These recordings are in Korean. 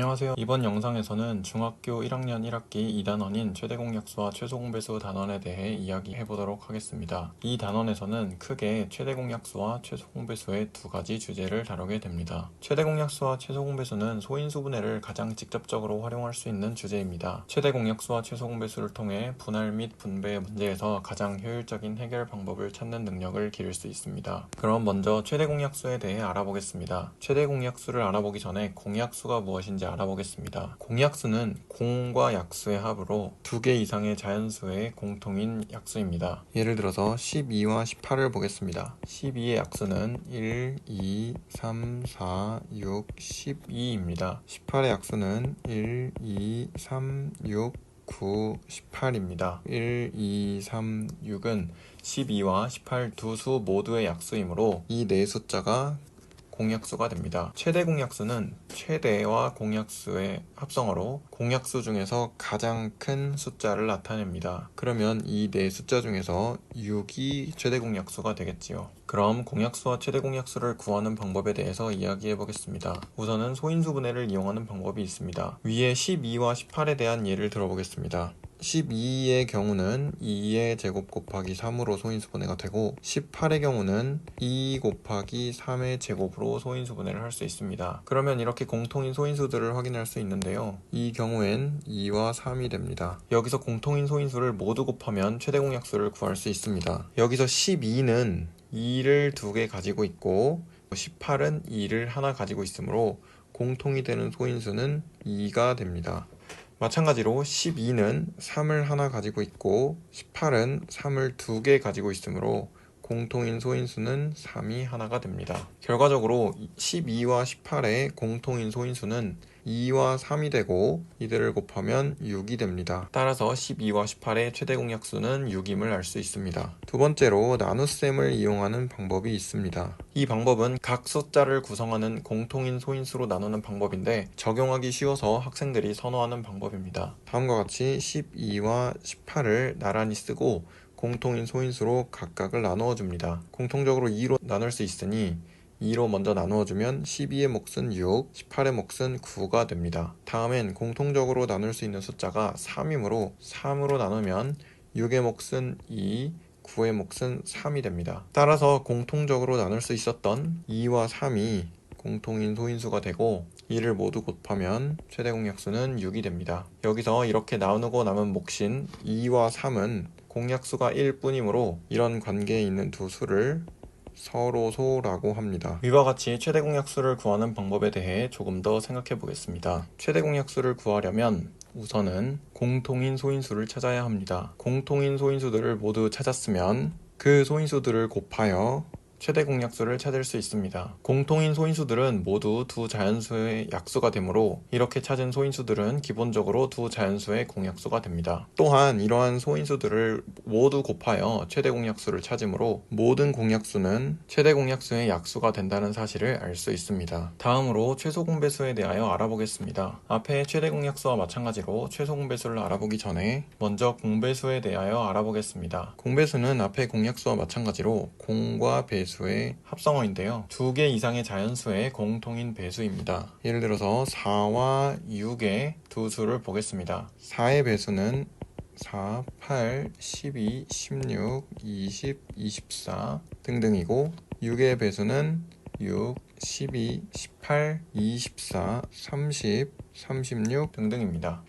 안녕하세요. 이번 영상에서는 중학교 1학년 1학기 2단원인 최대공약수와 최소공배수 단원에 대해 이야기해보도록 하겠습니다. 이 단원에서는 크게 최대공약수와 최소공배수의 두 가지 주제를 다루게 됩니다. 최대공약수와 최소공배수는 소인수분해를 가장 직접적으로 활용할 수 있는 주제입니다. 최대공약수와 최소공배수를 통해 분할 및 분배 문제에서 가장 효율적인 해결 방법을 찾는 능력을 기를 수 있습니다. 그럼 먼저 최대공약수에 대해 알아보겠습니다. 최대공약수를 알아보기 전에 공약수가 무엇인지 알아보겠습니다. 공약수는 공과 약수의 합으로 2개 이상의 자연수의 공통인 약수입니다. 예를 들어서 12와 18을 보겠습니다. 12의 약수는 1, 2, 3, 4, 6, 12입니다. 18의 약수는 1, 2, 3, 6, 9, 18입니다. 1, 2, 3, 6은 12와 18 두 수 모두의 약수이므로 이 네 숫자가 공약수가 됩니다. 최대 공약수는 최대와 공약수의 합성어로 공약수 중에서 가장 큰 숫자를 나타냅니다. 그러면 이 네 숫자 중에서 6이 최대 공약수가 되겠지요. 그럼 공약수와 최대 공약수를 구하는 방법에 대해서 이야기해 보겠습니다. 우선은 소인수분해를 이용하는 방법이 있습니다. 위에 12와 18에 대한 예를 들어보겠습니다. 12의 경우는 2의 제곱 곱하기 3으로 소인수분해가 되고 18의 경우는 2 곱하기 3의 제곱으로 소인수분해를 할 수 있습니다. 그러면 이렇게 공통인 소인수들을 확인할 수 있는데요. 이 경우엔 2와 3이 됩니다. 여기서 공통인 소인수를 모두 곱하면 최대공약수를 구할 수 있습니다. 여기서 12는 2를 2개 가지고 있고 18은 2를 하나 가지고 있으므로 공통이 되는 소인수는 2가 됩니다. 마찬가지로 12는 3을 하나 가지고 있고 18은 3을 2개 가지고 있으므로 공통인 소인수는 3이 하나가 됩니다. 결과적으로 12와 18의 공통인 소인수는 2와 3이 되고 이들을 곱하면 6이 됩니다. 따라서 12와 18의 최대 공약수는 6임을 알 수 있습니다. 두 번째로 나눗셈을 이용하는 방법이 있습니다. 이 방법은 각 숫자를 구성하는 공통인 소인수로 나누는 방법인데 적용하기 쉬워서 학생들이 선호하는 방법입니다. 다음과 같이 12와 18을 나란히 쓰고 공통인 소인수로 각각을 나누어 줍니다. 공통적으로 2로 나눌 수 있으니 2로 먼저 나누어주면 12의 몫은 6, 18의 몫은 9가 됩니다. 다음엔 공통적으로 나눌 수 있는 숫자가 3이므로 3으로 나누면 6의 몫은 2, 9의 몫은 3이 됩니다. 따라서 공통적으로 나눌 수 있었던 2와 3이 공통인 소인수가 되고 이를 모두 곱하면 최대 공약수는 6이 됩니다. 여기서 이렇게 나누고 남은 몫인 2와 3은 공약수가 1뿐이므로 이런 관계에 있는 두 수를 서로소라고 합니다. 위와 같이 최대 공약수를 구하는 방법에 대해 조금 더 생각해 보겠습니다. 최대 공약수를 구하려면 우선은 공통인 소인수를 찾아야 합니다. 공통인 소인수들을 모두 찾았으면 그 소인수들을 곱하여 최대 공약수를 찾을 수 있습니다. 공통인 소인수들은 모두 두 자연수의 약수가 되므로 이렇게 찾은 소인수들은 기본적으로 두 자연수의 공약수가 됩니다. 또한 이러한 소인수들을 모두 곱하여 최대 공약수를 찾으므로 모든 공약수는 최대 공약수의 약수가 된다는 사실을 알 수 있습니다. 다음으로 최소공배수에 대하여 알아보겠습니다. 앞에 최대 공약수와 마찬가지로 최소공배수를 알아보기 전에 먼저 공배수에 대하여 알아보겠습니다. 공배수는 앞에 공약수와 마찬가지로 공과 배수의 합성어인데요. 2개 이상의 자연수의 공통인 배수입니다. 예를 들어서 4와 6의 두 수를 보겠습니다. 4의 배수는 4, 8, 12, 16, 20, 24 등등이고 6의 배수는 6, 12, 18, 24, 30, 36 등등입니다.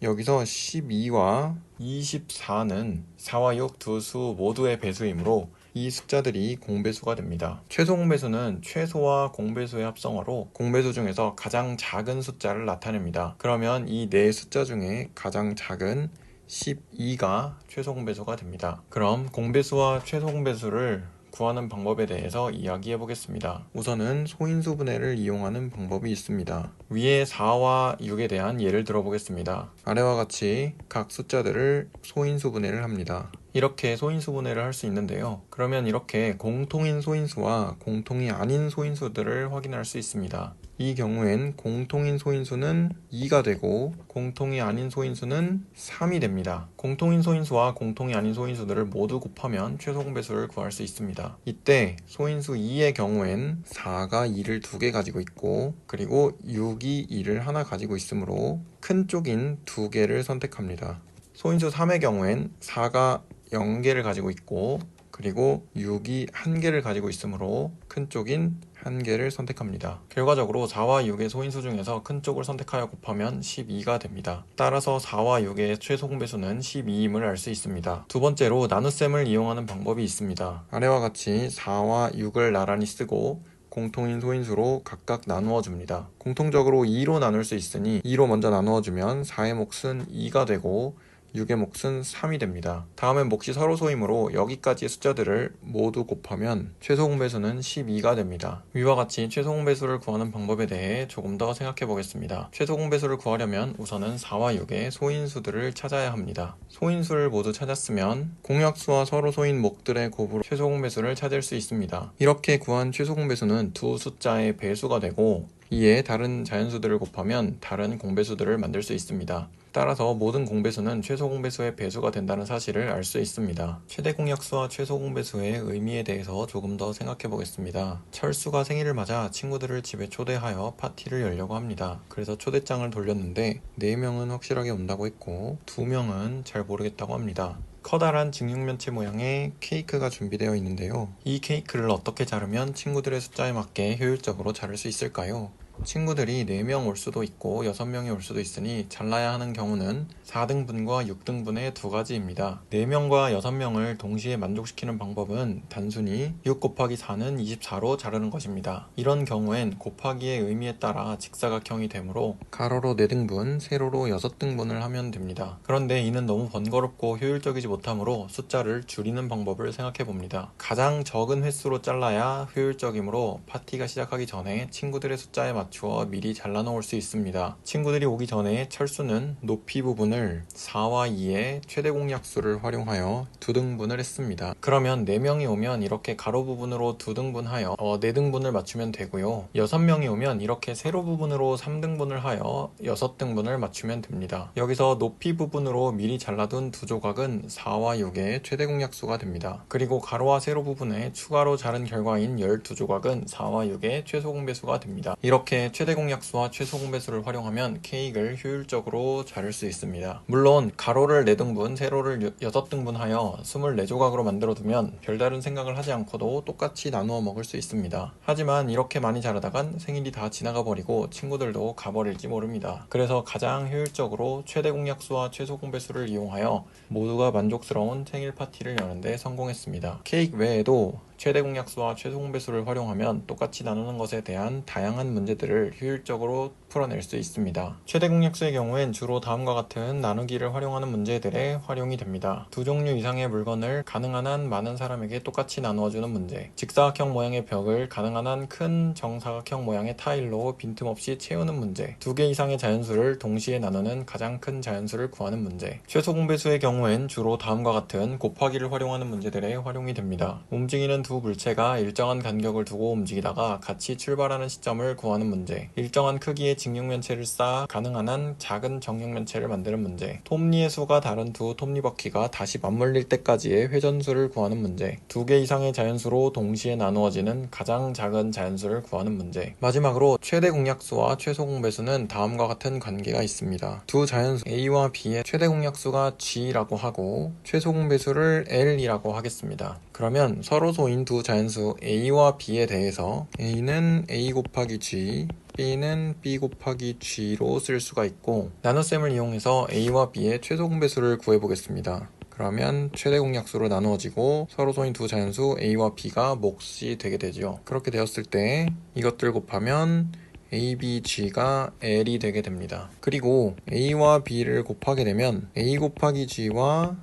여기서 12와 24는 4와 6 두 수 모두의 배수이므로 이 숫자들이 공배수가 됩니다. 최소 공배수는 최소와 공배수의 합성어로 공배수 중에서 가장 작은 숫자를 나타냅니다. 그러면 이 네 숫자 중에 가장 작은 12가 최소 공배수가 됩니다. 그럼 공배수와 최소 공배수를 구하는 방법에 대해서 이야기해 보겠습니다. 우선은 소인수분해를 이용하는 방법이 있습니다. 위에 4와 6에 대한 예를 들어보겠습니다. 아래와 같이 각 숫자들을 소인수분해를 합니다. 이렇게 소인수분해를 할 수 있는데요. 그러면 이렇게 공통인 소인수와 공통이 아닌 소인수들을 확인할 수 있습니다. 이 경우엔 공통인 소인수는 2가 되고 공통이 아닌 소인수는 3이 됩니다. 공통인 소인수와 공통이 아닌 소인수들을 모두 곱하면 최소 공배수를 구할 수 있습니다. 이때 소인수 2의 경우엔 4가 2를 2개 가지고 있고 그리고 6이 2를 하나 가지고 있으므로 큰 쪽인 2개를 선택합니다. 소인수 3의 경우엔 4가 0개를 가지고 있고 그리고 6이 1개를 가지고 있으므로 큰 쪽인 1개를 선택합니다. 결과적으로 4와 6의 소인수 중에서 큰 쪽을 선택하여 곱하면 12가 됩니다. 따라서 4와 6의 최소 공배수는 12임을 알 수 있습니다. 두 번째로 나눗셈을 이용하는 방법이 있습니다. 아래와 같이 4와 6을 나란히 쓰고 공통인 소인수로 각각 나누어 줍니다. 공통적으로 2로 나눌 수 있으니 2로 먼저 나누어 주면 4의 몫은 2가 되고 6의 몫은 3이 됩니다. 다음엔 몫이 서로 소이므로 여기까지의 숫자들을 모두 곱하면 최소 공배수는 12가 됩니다. 위와 같이 최소 공배수를 구하는 방법에 대해 조금 더 생각해 보겠습니다. 최소 공배수를 구하려면 우선은 4와 6의 소인수들을 찾아야 합니다. 소인수를 모두 찾았으면 공약수와 서로 소인 몫들의 곱으로 최소 공배수를 찾을 수 있습니다. 이렇게 구한 최소 공배수는 두 숫자의 배수가 되고 이에 다른 자연수들을 곱하면 다른 공배수들을 만들 수 있습니다. 따라서 모든 공배수는 최소 공배수의 배수가 된다는 사실을 알 수 있습니다. 최대 공약수와 최소 공배수의 의미에 대해서 조금 더 생각해 보겠습니다. 철수가 생일을 맞아 친구들을 집에 초대하여 파티를 열려고 합니다. 그래서 초대장을 돌렸는데 4명은 확실하게 온다고 했고 2명은 잘 모르겠다고 합니다. 커다란 직육면체 모양의 케이크가 준비되어 있는데요. 이 케이크를 어떻게 자르면 친구들의 숫자에 맞게 효율적으로 자를 수 있을까요? 친구들이 4명 올 수도 있고 6명이 올 수도 있으니 잘라야 하는 경우는 4등분과 6등분의 두 가지입니다. 4명과 6명을 동시에 만족시키는 방법은 단순히 6 곱하기 4는 24로 자르는 것입니다. 이런 경우엔 곱하기의 의미에 따라 직사각형이 되므로 가로로 4등분, 세로로 6등분을 하면 됩니다. 그런데 이는 너무 번거롭고 효율적이지 못하므로 숫자를 줄이는 방법을 생각해 봅니다. 가장 적은 횟수로 잘라야 효율적이므로 파티가 시작하기 전에 친구들의 숫자에 맞추어 미리 잘라 놓을 수 있습니다. 친구들이 오기 전에 철수는 높이 부분을 4와 2의 최대 공약수를 활용하여 2등분을 했습니다. 그러면 4명이 오면 이렇게 가로 부분으로 2등분하여 4등분을 맞추면 되고요. 6명이 오면 이렇게 세로 부분으로 3등분을 하여 6등분을 맞추면 됩니다. 여기서 높이 부분으로 미리 잘라둔 두 조각은 4와 6의 최대 공약수가 됩니다. 그리고 가로와 세로 부분에 추가로 자른 결과인 12조각은 4와 6의 최소 공배수가 됩니다. 이렇게 최대 공약수와 최소 공배수를 활용하면 케이크를 효율적으로 자를 수 있습니다. 물론 가로를 4등분, 세로를 6등분하여 24조각으로 만들어두면 별다른 생각을 하지 않고도 똑같이 나누어 먹을 수 있습니다. 하지만 이렇게 많이 자르다간 생일이 다 지나가 버리고 친구들도 가버릴지 모릅니다. 그래서 가장 효율적으로 최대 공약수와 최소 공배수를 이용하여 모두가 만족스러운 생일 파티를 여는데 성공했습니다. 케이크 외에도 최대 공약수와 최소 공배수를 활용하면 똑같이 나누는 것에 대한 다양한 문제들을 효율적으로 풀어낼 수 있습니다. 최대 공약수의 경우엔 주로 다음과 같은 나누기를 활용하는 문제들에 활용이 됩니다. 두 종류 이상의 물건을 가능한 한 많은 사람에게 똑같이 나누어주는 문제, 직사각형 모양의 벽을 가능한 한 큰 정사각형 모양의 타일로 빈틈없이 채우는 문제, 2개 이상의 자연수를 동시에 나누는 가장 큰 자연수를 구하는 문제. 최소 공배수의 경우엔 주로 다음과 같은 곱하기를 활용하는 문제들에 활용이 됩니다. 움직이는 두 물체가 일정한 간격을 두고 움직이다가 같이 출발하는 시점을 구하는 문제, 일정한 크기의 직육면체를 쌓아 가능한 한 작은 정육면체를 만드는 문제, 톱니의 수가 다른 두 톱니바퀴가 다시 맞물릴 때까지의 회전수를 구하는 문제, 2개 이상의 자연수로 동시에 나누어지는 가장 작은 자연수를 구하는 문제. 마지막으로 최대 공약수와 최소 공배수는 다음과 같은 관계가 있습니다. 두 자연수 A와 B의 최대 공약수가 G라고 하고 최소 공배수를 L이라고 하겠습니다. 그러면 서로 소인 두 자연수 A와 B에 대해서 A는 A 곱하기 G, B는 B 곱하기 G로 쓸 수가 있고 나눗셈을 이용해서 A와 B의 최소 공배수를 구해보겠습니다. 그러면 최대 공약수로 나누어지고 서로 소인 두 자연수 A와 B가 몫이 되게 되죠. 그렇게 되었을 때 이것들 곱하면 A, B, G가 L이 되게 됩니다. 그리고 A와 B를 곱하게 되면 A 곱하기 G와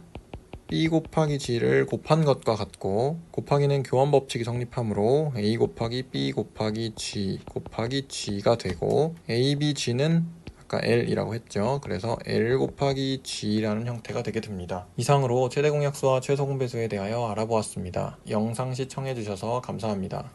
B 곱하기 G를 곱한 것과 같고 곱하기는 교환 법칙이 성립하므로 A 곱하기 B 곱하기 G 곱하기 G가 되고 A, B, G는 아까 L이라고 했죠. 그래서 L 곱하기 G라는 형태가 되게 됩니다. 이상으로 최대 공약수와 최소 공배수에 대하여 알아보았습니다. 영상 시청해주셔서 감사합니다.